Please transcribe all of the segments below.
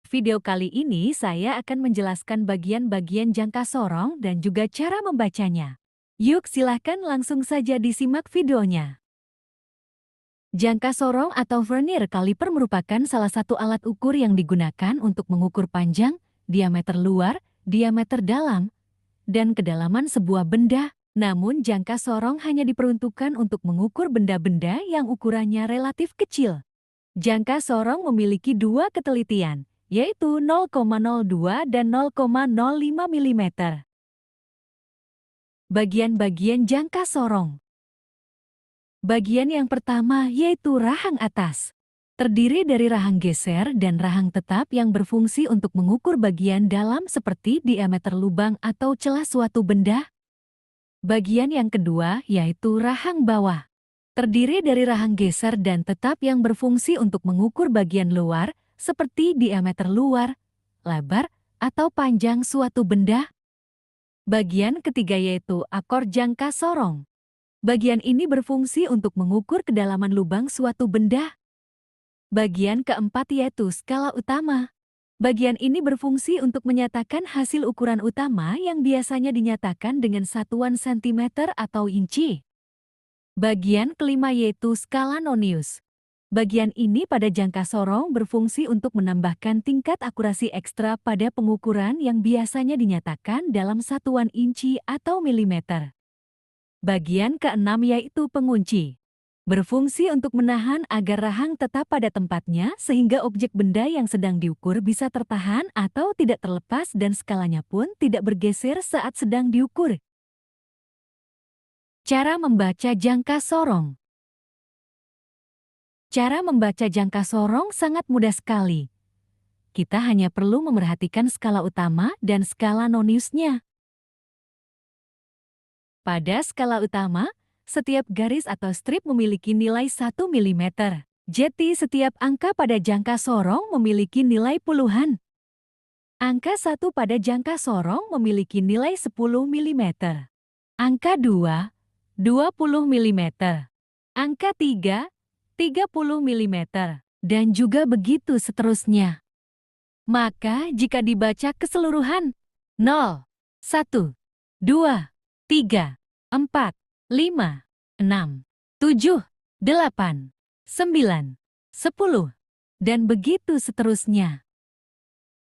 Video kali ini saya akan menjelaskan bagian-bagian jangka sorong dan juga cara membacanya. Yuk silahkan langsung saja disimak videonya. Jangka sorong atau vernier caliper merupakan salah satu alat ukur yang digunakan untuk mengukur panjang, diameter luar, diameter dalam, dan kedalaman sebuah benda. Namun jangka sorong hanya diperuntukkan untuk mengukur benda-benda yang ukurannya relatif kecil. Jangka sorong memiliki dua ketelitian, yaitu 0,02 dan 0,05 mm. Bagian-bagian jangka sorong. Bagian yang pertama yaitu rahang atas. Terdiri dari rahang geser dan rahang tetap yang berfungsi untuk mengukur bagian dalam seperti diameter lubang atau celah suatu benda. Bagian yang kedua yaitu rahang bawah. Terdiri dari rahang geser dan tetap yang berfungsi untuk mengukur bagian luar, seperti diameter luar, lebar, atau panjang suatu benda. Bagian ketiga yaitu akor jangka sorong. Bagian ini berfungsi untuk mengukur kedalaman lubang suatu benda. Bagian keempat yaitu skala utama. Bagian ini berfungsi untuk menyatakan hasil ukuran utama yang biasanya dinyatakan dengan satuan sentimeter atau inci. Bagian kelima yaitu skala nonius. Bagian ini pada jangka sorong berfungsi untuk menambahkan tingkat akurasi ekstra pada pengukuran yang biasanya dinyatakan dalam satuan inci atau milimeter. Bagian keenam yaitu pengunci. Berfungsi untuk menahan agar rahang tetap pada tempatnya sehingga objek benda yang sedang diukur bisa tertahan atau tidak terlepas dan skalanya pun tidak bergeser saat sedang diukur. Cara membaca jangka sorong. Cara membaca jangka sorong sangat mudah sekali. Kita hanya perlu memerhatikan skala utama dan skala noniusnya. Pada skala utama, setiap garis atau strip memiliki nilai 1 mm. Jadi setiap angka pada jangka sorong memiliki nilai puluhan. Angka 1 pada jangka sorong memiliki nilai 10 mm. Angka 2, 20 mm. Angka 3, 30 mm. Dan juga begitu seterusnya. Maka jika dibaca keseluruhan 0, 1, 2, 3, 4, 5, 6, 7, 8, 9, 10, dan begitu seterusnya.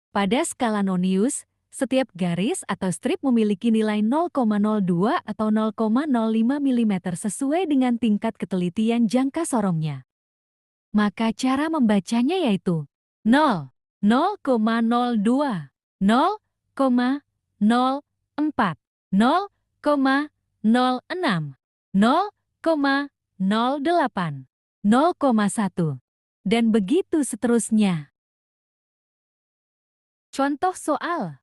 Pada skala nonius, setiap garis atau strip memiliki nilai 0,02 atau 0,05 mm sesuai dengan tingkat ketelitian jangka sorongnya. Maka cara membacanya yaitu 0, 0,02, 0,04, 0,06, 0,08, 0,1, dan begitu seterusnya. Contoh soal.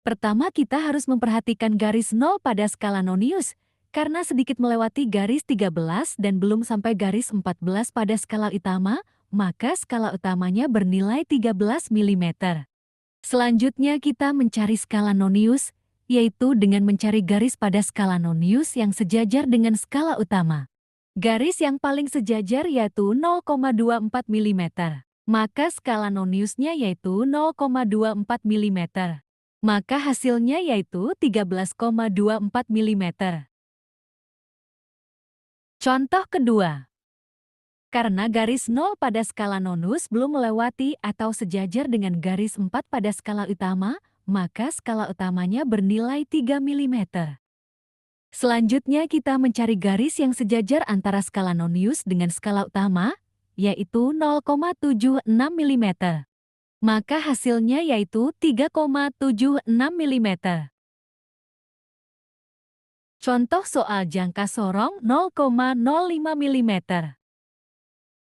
Pertama kita harus memperhatikan garis 0 pada skala nonius, karena sedikit melewati garis 13 dan belum sampai garis 14 pada skala utama, maka skala utamanya bernilai 13 mm. Selanjutnya kita mencari skala nonius, yaitu dengan mencari garis pada skala nonius yang sejajar dengan skala utama. Garis yang paling sejajar yaitu 0,24 mm. Maka skala noniusnya yaitu 0,24 mm. Maka hasilnya yaitu 13,24 mm. Contoh kedua. Karena garis 0 pada skala nonius belum melewati atau sejajar dengan garis 4 pada skala utama, maka skala utamanya bernilai 3 mm. Selanjutnya kita mencari garis yang sejajar antara skala nonius dengan skala utama, yaitu 0,76 mm. Maka hasilnya yaitu 3,76 mm. Contoh soal jangka sorong 0,05 mm.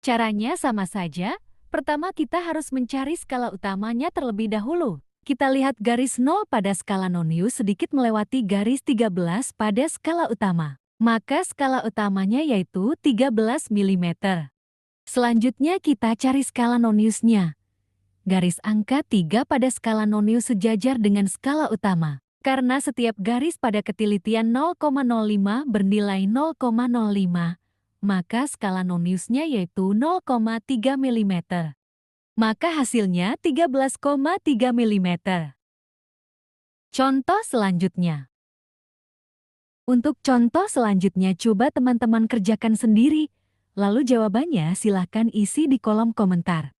Caranya sama saja, pertama kita harus mencari skala utamanya terlebih dahulu. Kita lihat garis 0 pada skala nonius sedikit melewati garis 13 pada skala utama. Maka skala utamanya yaitu 13 mm. Selanjutnya kita cari skala noniusnya. Garis angka 3 pada skala nonius sejajar dengan skala utama. Karena setiap garis pada ketelitian 0,05 bernilai 0,05, maka skala noniusnya yaitu 0,3 mm. maka hasilnya 13,3 mm. Contoh selanjutnya. Untuk contoh selanjutnya coba teman-teman kerjakan sendiri, lalu jawabannya silahkan isi di kolom komentar.